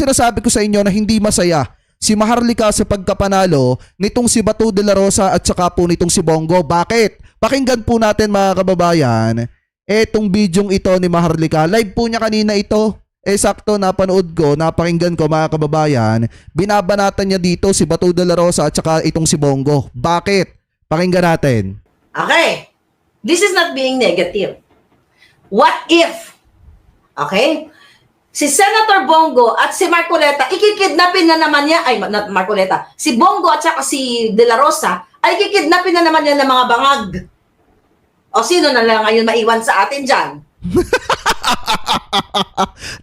sinasabi ko sa inyo na hindi masaya si Maharlika sa pagkapanalo nitong si Bato de la Rosa at saka po nitong si Bongo. Bakit? Pakinggan po natin mga kababayan etong bidyong ito ni Maharlika. Live po niya kanina ito. Sakto napanood ko, napakinggan ko mga kababayan. Binabanatan niya dito si Bato de la Rosa at saka itong si Bongo. Bakit? Pakinggan natin. Okay. This is not being negative. What if, okay, si Senator Bongo at si Marcoleta, ikikidnapin na naman niya, ay, not Marcoleta, si Bongo at saka si De La Rosa, ay ikikidnapin na naman niya ng mga bangag. O sino na lang ngayon maiwan sa atin dyan?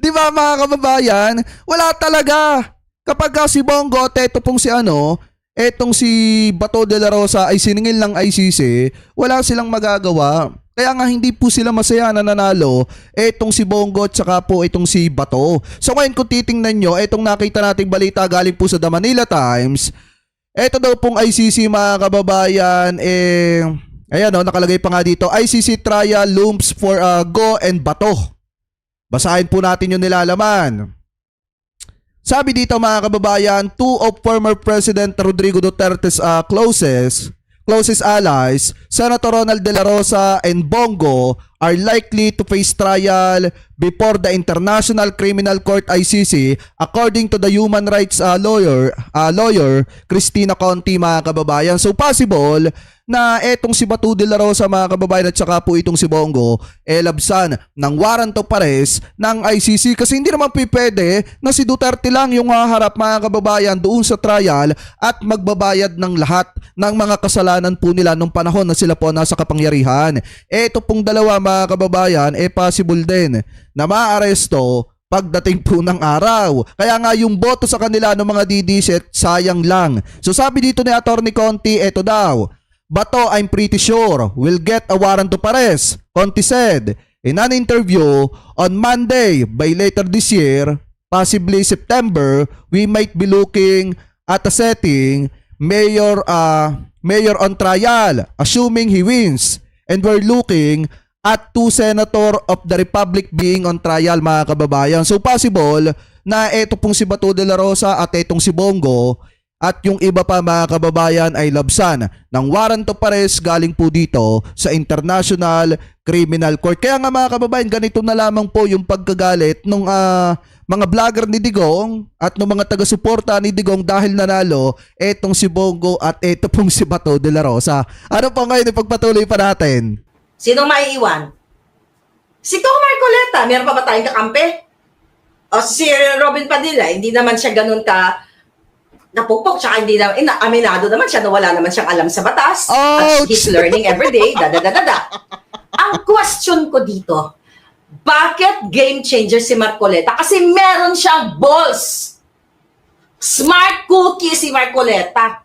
Di ba mga kababayan? Wala talaga. Kapag si Bongo at eto pong si etong si Bato de la Rosa ay siningil ng ICC, wala silang magagawa. Kaya nga hindi po sila masaya na nanalo etong si Bongo at saka po itong si Bato. So ngayon kung titingnan nyo, etong nakita nating balita galing po sa The Manila Times, eto daw pong ICC mga kababayan, ayan nakalagay pa nga dito, ICC trial looms for Go and Bato. Basahin po natin yung nilalaman. Sabi dito mga kababayan, two of former President Rodrigo Duterte's closest allies, Senator Ronald De La Rosa and Bongo, are likely to face trial before the International Criminal Court ICC, according to the human rights lawyer Cristina Conti mga kababayan. So possible na etong si Bato de la Rosa mga kababayan at saka po itong si Bongo labsan ng warrant of arrest ng ICC, kasi hindi naman pwede na si Duterte lang yung haharap mga kababayan doon sa trial at magbabayad ng lahat ng mga kasalanan po nila nung panahon na sila po nasa kapangyarihan. Eto pong dalawa mga kababayan possible din na maaresto pagdating po ng araw. Kaya nga yung boto sa kanila ng mga DDS sayang lang. So sabi dito ni Attorney Conti, eto daw, Bato, I'm pretty sure, will get a warrant of arrest, Conti said in an interview on Monday. By later this year, possibly September, we might be looking at a setting mayor on trial, assuming he wins. And we're looking at two senator of the Republic being on trial mga kababayan. So possible na eto pong si Bato de la Rosa at etong si Bongo at yung iba pa mga kababayan ay labsan ng warrant of arrest galing po dito sa International Criminal Court. Kaya nga mga kababayan, ganito na lamang po yung pagkagalit ng mga vlogger ni Digong at ng mga taga-suporta ni Digong dahil nanalo etong si Bongo at eto pong si Bato de la Rosa. Ano po ngayon ipagpatuloy pa natin? Sino maiiwan? Si Kong Marcoleta, meron pa ba tayong kakampi? O si Robin Padilla, hindi naman siya ganun ka napupok, tsaka hindi naman, aminado naman siya na wala naman siyang alam sa batas. At he's learning every day, da-da-da-da-da. Ang question ko dito, bakit game changer si Marcoleta? Kasi meron siyang balls. Smart cookie si Marcoleta.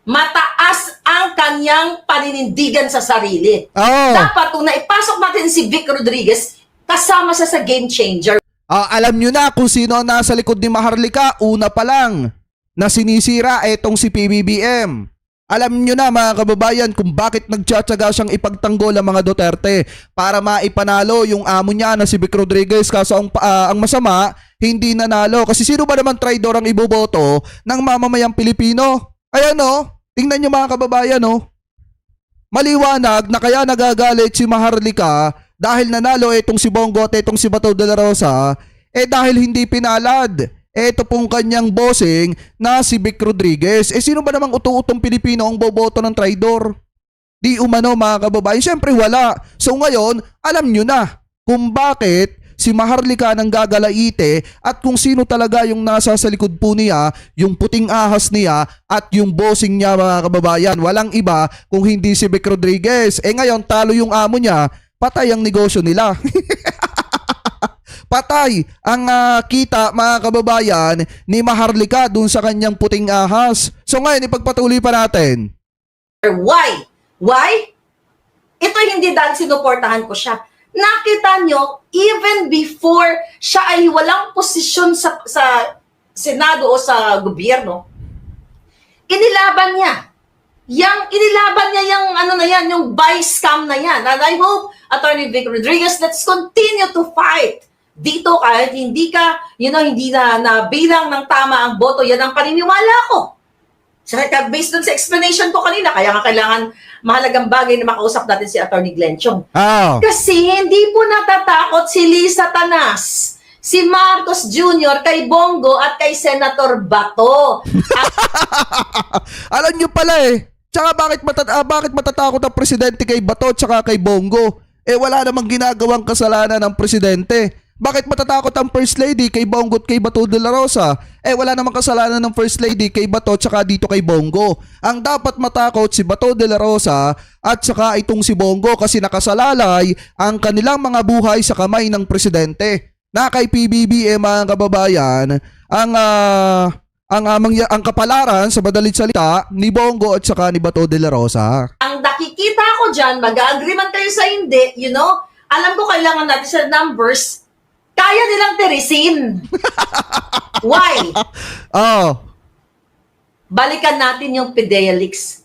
Mataas ang kanyang paninindigan sa sarili. Dapat kung naipasok natin si Vic Rodriguez, kasama siya sa game changer. Alam nyo na kung sino nasa likod ni Maharlika, una pa lang na sinisira etong si PBBM. Alam nyo na mga kababayan kung bakit nagtsatsaga siyang ipagtanggol ang mga Duterte para maipanalo yung amo niya na si Vic Rodriguez. Kaso ang masama, hindi nanalo. Kasi sino ba naman traidor ang iboboto ng mamamayang Pilipino? Ayan tingnan nyo mga kababayan maliwanag na kaya nagagalit si Maharlika dahil nanalo etong si Bongo at etong si Bato de la Rosa dahil hindi pinalad eto pong kanyang bossing na si Vic Rodriguez. Sino ba namang utu-utong Pilipino ang boboto ng traidor? Di umano mga kababayan. Siyempre wala. So ngayon, alam nyo na kung bakit si Maharlika nang gagalaite at kung sino talaga yung nasa sa likod po niya, yung puting ahas niya at yung bossing niya mga kababayan. Walang iba kung hindi si Vic Rodriguez. Ngayon, talo yung amo niya, patay ang negosyo nila. Patay ang kita mga kababayan ni Maharlika dun sa kanyang puting ahas. So ngayon ipagpatuloy pa natin. Why? Why? Ito hindi dahil sinuportahan ko siya. Nakita nyo, even before siya ay walang posisyon sa Senado o sa gobyerno, inilaban niya. Inilaban niya yung vice scam na yan. And I hope, Attorney Vic Rodriguez, let's continue to fight dito kahit hindi ka, hindi na bilang ng tama ang boto, yan ang paniniwala ko. Based dun sa explanation ko kanina, kaya nga kailangan mahalagang bagay na makausap natin si Atty. Glenn Chong. Ah. Kasi hindi po natatakot si Lisa Tanas, si Marcos Jr. kay Bongo at kay Senator Bato. Alam nyo pala eh. Tsaka bakit matatakot ang presidente kay Bato tsaka kay Bongo? Eh wala namang ginagawang kasalanan ng presidente. Bakit matatakot ang First Lady kay Bongo at kay Bato de la Rosa? Eh wala namang kasalanan ng First Lady kay Bato tsaka dito kay Bongo. Ang dapat matakot si Bato de la Rosa at tsaka itong si Bongo kasi nakasalalay ang kanilang mga buhay sa kamay ng presidente. Na kay PBBM mga kababayan, ang kapalaran sa madalit salita ni Bongo at saka ni Bato de la Rosa. Ang nakikita ko dyan, mag-agree man kayo sa hindi, alam ko kailangan natin sa numbers, kaya nilang tirisin. Why? Oh. Balikan natin yung Fidelix.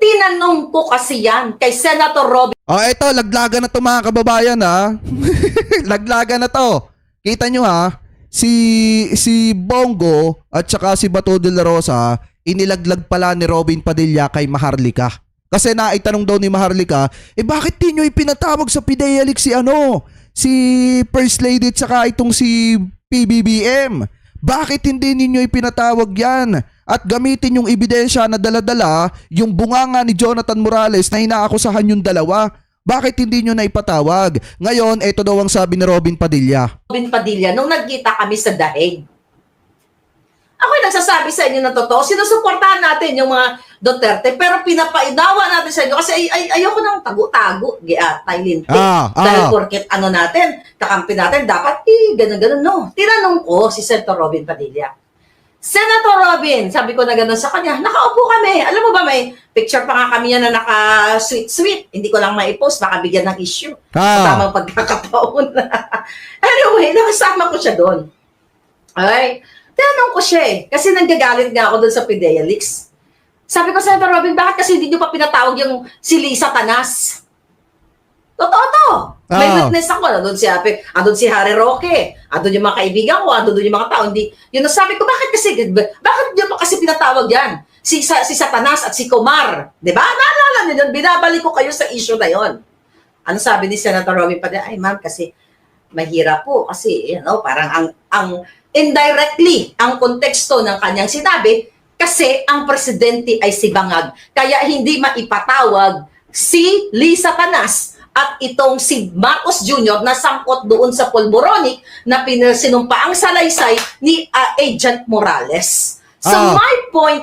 Tinanong ko kasi yan kay Senator Robin. Oh, eto, laglagan na to mga kababayan ha. Laglagan na to. Kita nyo ha, si Bongo at saka si Bato de la Rosa, inilaglag pala ni Robin Padilla kay Maharlika. Kasi naitanong daw ni Maharlika, bakit di nyo ipinatawag sa Fidelix si First Lady at saka itong si PBBM? Bakit hindi ninyo ipinatawag yan? At gamitin yung ebidensya na dala-dala yung bunganga ni Jonathan Morales na inaakusahan yung dalawa. Bakit hindi nyo na ipatawag? Ngayon, ito daw ang sabi ni Robin Padilla. Robin Padilla, nung nagkita kami sa Dahig, ako'y nagsasabi sa inyo ng totoo, sinusuportahan natin yung mga Duterte, pero pinapainawa natin sa inyo kasi ayoko nang tago-tago, Taylin. Dahil porket natin, kakampi natin, dapat ganun-ganun, no. Tinanong ko si Senator Robin Padilla. Senator Robin, sabi ko na gano'n sa kanya, nakaupo kami. Alam mo ba, may picture pa nga kami yan na naka-sweet-sweet. Hindi ko lang maipost, baka bigyan ng issue. Tamang pagkakataon. Anyway, nakasama ko siya doon. Okay? Tinanong ko siya kasi nanggagalit nga ako doon sa Fidelix. Sabi ko, Senator Robin, bakit kasi hindi nyo pa pinatawag yung si Lisa Tanas? Totoo to. May witness ako. Andun si Harry Roque. Andun yung mga kaibigan ko. Andun yung mga tao. Yun sabi ko, bakit nyo pa kasi pinatawag yan? Si Satanas at si Kumar. Diba? Naalala nyo yun. Binabalik ko kayo sa issue na yon. Ano sabi ni Senator Robin Padilla? Ay ma'am, kasi mahirap po. Kasi, parang ang indirectly, ang konteksto ng kanyang sinabi, kasi ang presidente ay si Bangag. Kaya hindi maipatawag si Lisa Tanas at itong si Marcos Jr. na sangkot doon sa Polboronic na sinumpa ang salaysay ni Agent Morales. So my point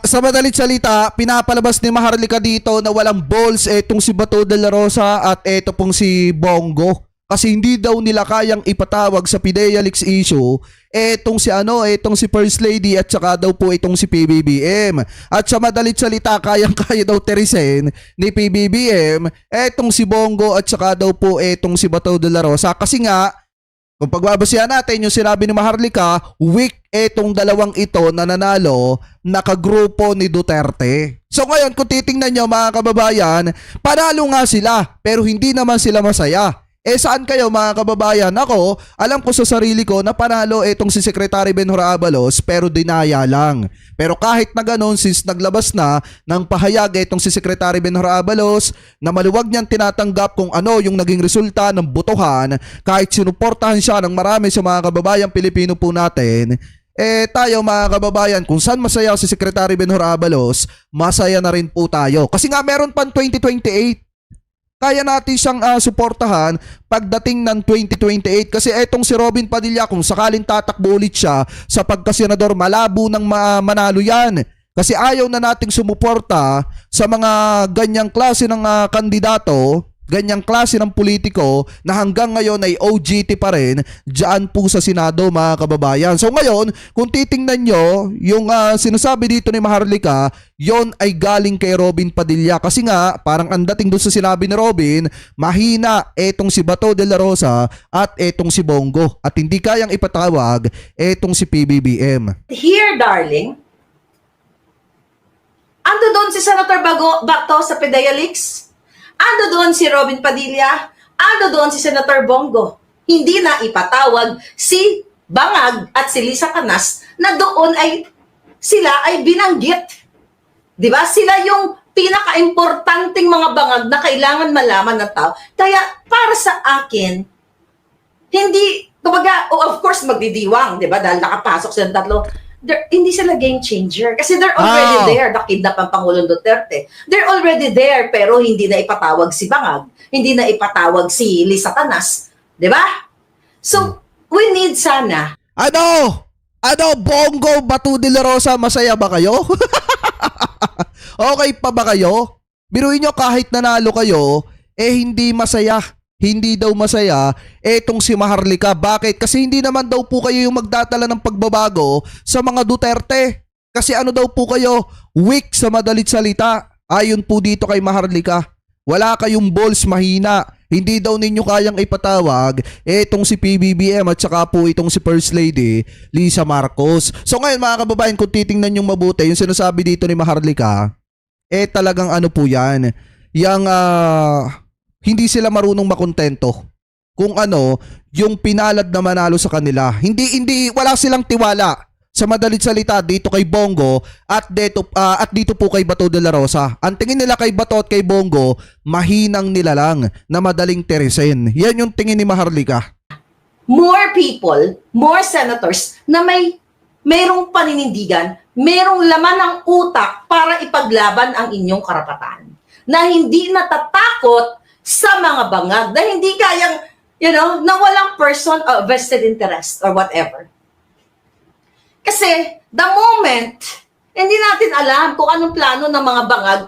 sa madalit salita, pinapalabas ni Maharlika dito na walang balls etong si Bato de la Rosa at eto pong si Bongo. Kasi hindi daw nila kayang ipatawag sa Fidelix issue etong si First Lady at saka daw po itong si PBBM. At sa madalit salita, kayang-kaya daw terisin ni PBBM etong si Bongo at saka daw po etong si Bato de la Rosa. Kasi nga, kung pagbabasihan natin yung sinabi ni Maharlika, weak etong dalawang ito na nanalo na kagrupo ni Duterte. So ngayon, kung titingnan nyo mga kababayan, panalo nga sila pero hindi naman sila masaya. Saan kayo mga kababayan? Ako, alam ko sa sarili ko na panalo itong si Secretary Benhur Abalos pero dinaya lang. Pero kahit na ganun, since naglabas na ng pahayag itong si Secretary Benhur Abalos na maluwag niyang tinatanggap kung ano yung naging resulta ng botohan, kahit sinuportahan siya ng marami sa mga kababayan Pilipino po natin, tayo mga kababayan, kung saan masaya si Secretary Benhur Abalos, masaya na rin po tayo. Kasi nga meron pang 2028. Kaya natin siyang suportahan pagdating ng 2028 kasi etong si Robin Padilla kung sakaling tatakbo ulit siya sa pagkasenador, malabo ng manalo yan. Kasi ayaw na nating sumuporta sa mga ganyang klase ng kandidato, ganyang klase ng politiko na hanggang ngayon ay OJT pa rin dyan po sa Senado mga kababayan. So ngayon, kung titingnan nyo, yung sinasabi dito ni Maharlika, yon ay galing kay Robin Padilla. Kasi nga, parang ang dating doon sa sinabi ni Robin, mahina etong si Bato de la Rosa at etong si Bongo. At hindi kayang ipatawag etong si PBBM. Here, darling, ando doon si Senator Bato sa Fidelix. Ando doon si Robin Padilla, ando doon si Senator Bongo. hindi na ipatawag si Bangag at si Lisa Canas na doon ay sila ay binanggit. 'Di ba? Sila yung pinaka-importanting mga bangag na kailangan malaman ng tao. Kaya para sa akin, hindi, kumbaga, of course, magdidiwang, 'di ba? Dahil nakapasok silang tatlo. Hindi sila game changer. Kasi they're already there. Nakidnap ang Pangulong Duterte. They're already there, pero hindi na ipatawag si Bangag. Hindi na ipatawag si Lisa Canas. 'Di ba? So, we need sana. Ano, Bongo, Bato de la Rosa, masaya ba kayo? Okay pa ba kayo? Biruin nyo kahit nanalo kayo, hindi masaya. Hindi daw masaya etong si Maharlika. Bakit? Kasi hindi naman daw po kayo yung magdadala ng pagbabago sa mga Duterte. Kasi ano daw po kayo? Weak sa madalit salita. Ayon po dito kay Maharlika. Wala kayong balls, mahina. Hindi daw ninyo kayang ipatawag etong si PBBM at saka po itong si First Lady Lisa Marcos. So ngayon mga kababayan, kung titingnan yung mabuti, yung sinasabi dito ni Maharlika, talagang ano po yan, yung hindi sila marunong makontento kung ano yung pinalad na manalo sa kanila. Hindi wala silang tiwala sa madalit salita dito kay Bongo at dito po kay Bato de la Rosa. Ang tingin nila kay Bato at kay Bongo, mahinang nila lang na madaling teresin. Yan yung tingin ni Maharlika. More people, more senators na mayroong paninindigan, mayroong laman ng utak para ipaglaban ang inyong karapatan. Na hindi natatakot sa mga bangag, na hindi kayang, na walang person vested interest or whatever. Kasi, the moment, hindi natin alam kung anong plano ng mga bangag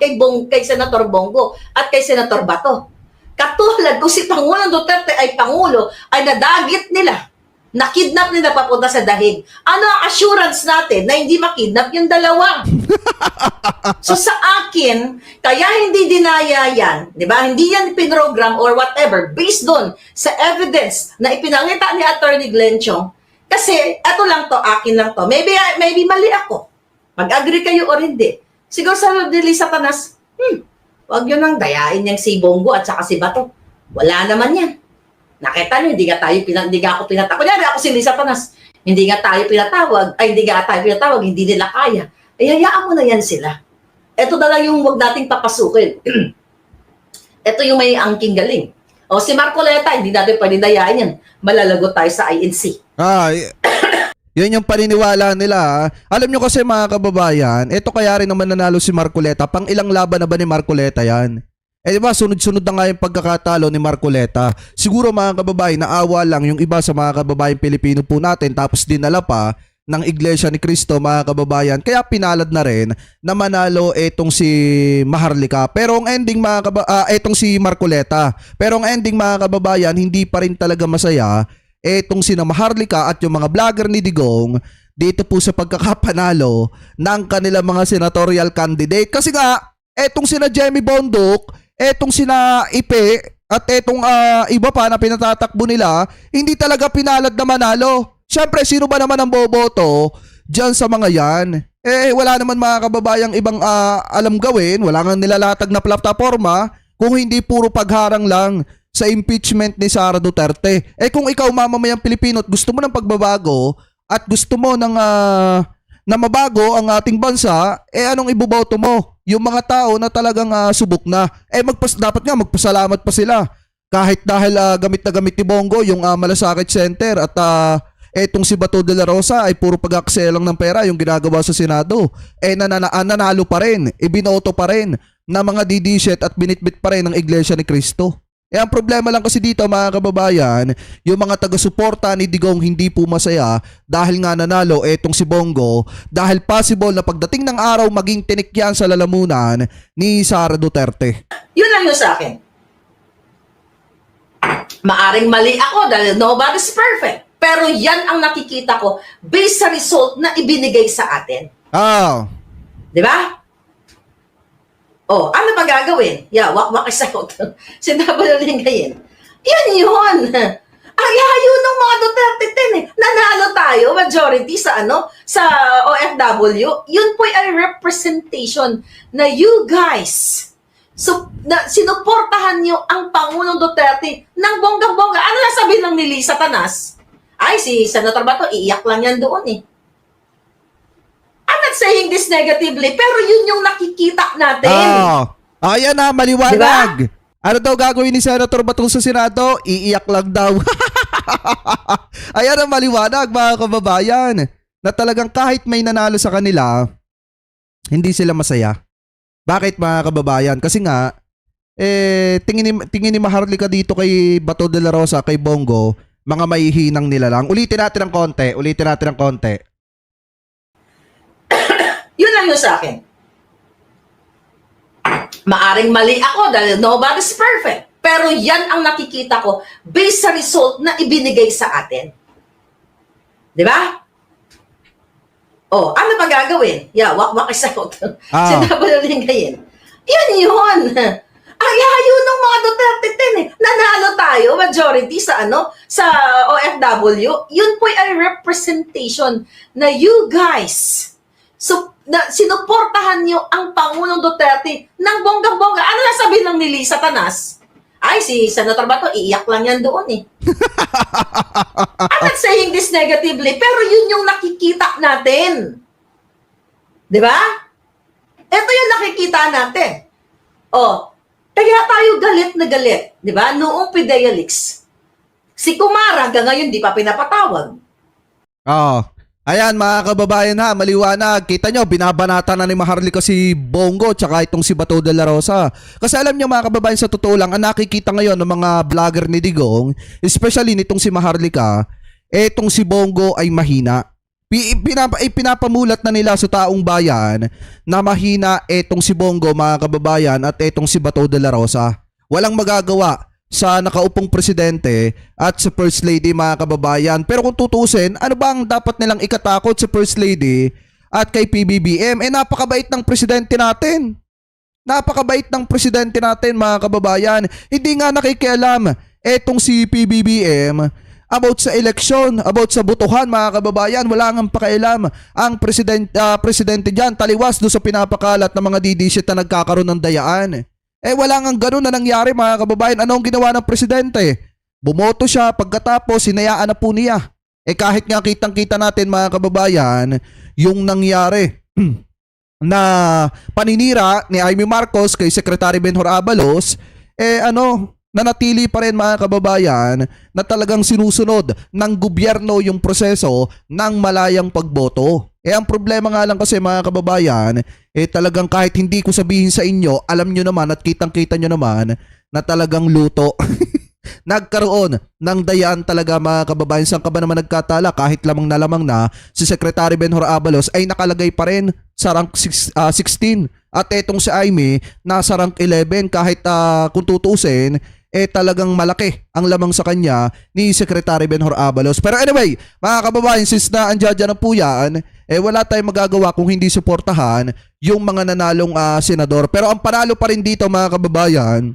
kay Senator Bongo at kay Senator Bato. Katulad kung si Pangulong Duterte ay Pangulo, ay nadagit nila, nakidnap nila papunta sa dahig. Ano ang assurance natin na hindi makidnap yung dalawa? So sa akin, kaya hindi dinaya yan, di ba? Hindi yan pinrogram or whatever, based doon sa evidence na ipinangita ni Attorney Glenn Chong. Kasi, eto lang to, akin lang to. Maybe mali ako. Mag-agree kayo or hindi. Siguro sa ni Lisa Canas, wag yun ang dayain niyang si Bongo at saka si Bato. Wala naman yan. Nakita niyo, hindi nga ako pinatawag. Kunyari ako si Lisa Canas, hindi nga tayo pinatawag, hindi nila kaya. Ay, hayaan mo na yan sila. Ito na lang yung wag nating papasukin. Ito yung may angking galing. O si Marcoleta, hindi natin pwede dayain yan. Malalagot tayo sa INC. Yun yung paniniwala nila. Alam nyo kasi mga kababayan, ito kaya rin naman nanalo si Marcoleta. Pang ilang laban na ba ni Marcoleta yan? Diba, sunod-sunod na nga yung pagkakatalo ni Marcoleta. Siguro mga kababayan, naawa lang yung iba sa mga kababayan Pilipino po natin, tapos dinala pa ng Iglesia ni Cristo mga kababayan. Kaya pinalad na rin na manalo etong si Maharlika. Pero ang ending etong si Marcoleta. Pero ang ending mga kababayan, hindi pa rin talaga masaya etong sina Maharlika at yung mga vlogger ni Digong dito po sa pagkakapanalo ng kanilang mga senatorial candidate. Kasi nga, etong sina Jemmy Bondoc, etong sina Ipe, at etong iba pa na pinatatakbo nila, hindi talaga pinalad na manalo. Siyempre, sino ba naman ang boboto dyan sa mga yan? Wala naman mga kababayang ibang alam gawin, wala nga nilalatag na plataforma, kung hindi puro pagharang lang sa impeachment ni Sara Duterte. Kung ikaw mamamayang Pilipino at gusto mo ng pagbabago at gusto mo na mabago ang ating bansa, anong iboboto mo? Yung mga tao na talagang subok na. Dapat nga magpasalamat pa sila. Kahit dahil gamit na gamit ni Bongo yung Malasakit Center at etong si Bato de la Rosa ay puro pag-aksaya lang ng pera yung ginagawa sa Senado. Nanalo pa rin, ibinoto pa rin na mga didiset at binitbit pa rin ng Iglesia ni Cristo. Ang problema lang kasi dito mga kababayan, yung mga taga-suporta ni Digong hindi po masaya dahil nga nanalo etong si Bongo, dahil possible na pagdating ng araw maging tinik yan sa lalamunan ni Sara Duterte. Yun lang yun sa akin. Maaring mali ako dahil nobody's perfect. Pero yan ang nakikita ko based sa result na ibinigay sa atin. Di ba? Ano pa gagawin? Wak-wak isagot. Sinabalingayin. Yan yun. Ang yayo ng mga Duterte 10 Nanalo tayo, majority sa OFW. Yun po ay representation na you guys Sinuportahan nyo ang Pangulong Duterte ng bonggang-bongga. Ano lang sabihin lang ni Lisa Tanas? Ay, si Senator Bato, iiyak lang yan doon eh. I'm not saying this negatively, pero yun yung nakikita natin. Ayan na, maliwanag. Ano daw gagawin ni Senator Bato sa Senado? Iiyak lang daw. Ayan ang maliwanag, mga kababayan. Na talagang kahit may nanalo sa kanila, hindi sila masaya. Bakit, mga kababayan? Kasi nga, tingin ni Maharlika dito kay Bato de la Rosa, kay Bongo, mga maihinang nila lang. Ulitin natin ng konti. Yun lang yun sa akin. Maaring mali ako dahil nobody's perfect. Pero yan ang nakikita ko based sa result na ibinigay sa atin. Di ba? Oh, ano pa gagawin? Wak-wak isa ko. Sinabalingayin. Yun. Ay, yun ng mga Duterte 10 eh. Nanalo tayo, majority sa sa OFW. Yun po ay representation na you guys sinuportahan nyo ang Pangulong Duterte ng bonggang-bongga. Ano lang sabihin lang ni Lisa Tanas? Ay, si Senator Bato, iiyak lang yan doon eh. I'm not saying this negatively, pero yun yung nakikita natin. Di ba? Ito yung nakikita natin. Kaya tayo galit na galit. Di ba? Noong Fidelix, si Kumara hanggang ngayon di pa pinapatawag. Ayan, mga kababayan ha, maliwanag. Kita nyo, binabanata na ni Maharlika si Bongo tsaka itong si Bato de la Rosa. Kasi alam nyo, mga kababayan, sa totoo lang, ang nakikita ngayon ng mga vlogger ni Digong, especially nitong si Maharlika, itong si Bongo ay mahina. Pinapamulat na nila sa taong bayan na mahina itong si Bongo, mga kababayan, at itong si Bato de la Rosa. Walang magagawa sa nakaupong presidente at sa First Lady, mga kababayan. Pero kung tutusin, ano ba ang dapat nilang ikatakot sa First Lady at kay PBBM? Napakabait ng presidente natin. Mga kababayan. Hindi nga nakikialam etong si PBBM about sa eleksyon, about sa botohan, mga kababayan. Wala nga pakialam ang presidente dyan. Taliwas doon sa pinapakalat ng mga didisit na nagkakaroon ng dayaan. Wala nga ganun na nangyari, mga kababayan. Ano ang ginawa ng presidente? Bumoto siya, pagkatapos hinayaan na po niya. Kahit nga kitang-kita natin, mga kababayan, yung nangyari na paninira ni Amy Marcos kay Secretary Benhur Abalos, nanatili pa rin, mga kababayan, na talagang sinusunod ng gobyerno yung proseso ng malayang pagboto. Ang problema nga lang kasi, mga kababayan, talagang kahit hindi ko sabihin sa inyo, alam nyo naman at kitang-kita nyo naman na talagang luto. Nagkaroon ng dayaan talaga, mga kababayan. Saan ka ba naman nagkatala? Kahit lamang na si Secretary Benhur Abalos ay nakalagay pa rin sa rank 16. At etong si Amy nasa rank 11 kahit kung tutuusin, talagang malaki ang lamang sa kanya ni Secretary Benhur Abalos. Pero anyway, mga kababayan, since na andyan na po yan, wala tayong magagawa kung hindi suportahan yung mga nanalong senador. Pero ang panalo pa rin dito, mga kababayan,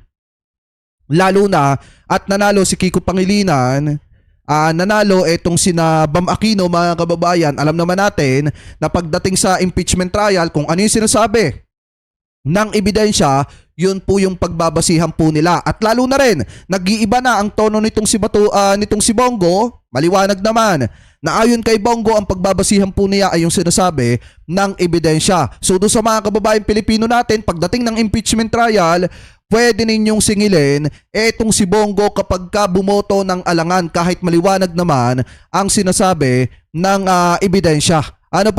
lalo na at nanalo si Kiko Pangilinan, nanalo etong sina Bam Aquino, mga kababayan. Alam naman natin na pagdating sa impeachment trial, kung ano yung sinasabi ng ebidensya, yun po yung pagbabasihan po nila. At lalo na rin, nag-iiba na ang tono nitong si Bongo. Maliwanag naman na ayon kay Bongo, ang pagbabasihan po niya ay yung sinasabi ng ebidensya. So doon sa mga kababayan Pilipino natin, pagdating ng impeachment trial, pwede ninyong singilin etong si Bongo kapag ka bumoto ng alangan kahit maliwanag naman ang sinasabi ng ebidensya.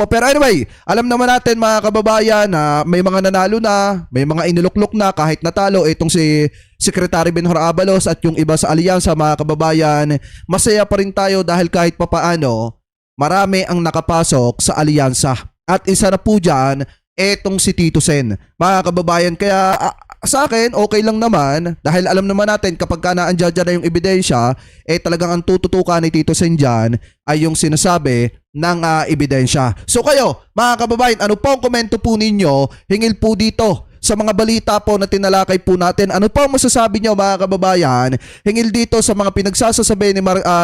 Pero anyway, alam naman natin, mga kababayan, na may mga nanalo na, may mga iniluklok na kahit natalo itong si Secretary Benhur Abalos at yung iba sa alyansa, mga kababayan. Masaya pa rin tayo dahil kahit papaano, marami ang nakapasok sa alyansa. At isa na po dyan, etong si Tito Sen, mga kababayan. Kaya sa akin, okay lang naman dahil alam naman natin kapag ka naandyan na yung ebidensya, talagang ang tututukan ni Tito Sen dyan ay yung sinasabi ng ebidensya. So kayo, mga kababayan, ano po ang komento po ninyo hingil po dito sa mga balita po na tinalakay po natin. Ano po ang masasabi nyo mga kababayan hingil dito sa mga pinagsasasabi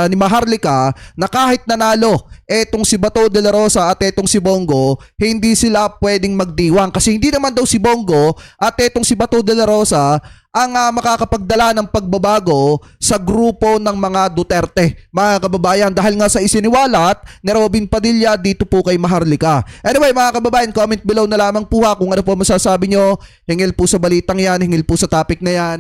ni Maharlika na kahit nanalo etong si Bato de la Rosa at etong si Bongo, hindi sila pwedeng magdiwang kasi hindi naman daw si Bongo at etong si Bato de la Rosa ang makakapagdala ng pagbabago sa grupo ng mga Duterte, mga kababayan, dahil nga sa isiniwalat ni Robin Padilla dito po kay Maharlika. Anyway, mga kababayan, comment below na lamang po kung ano po masasabi nyo hingil po sa balitang yan, hingil po sa topic na yan.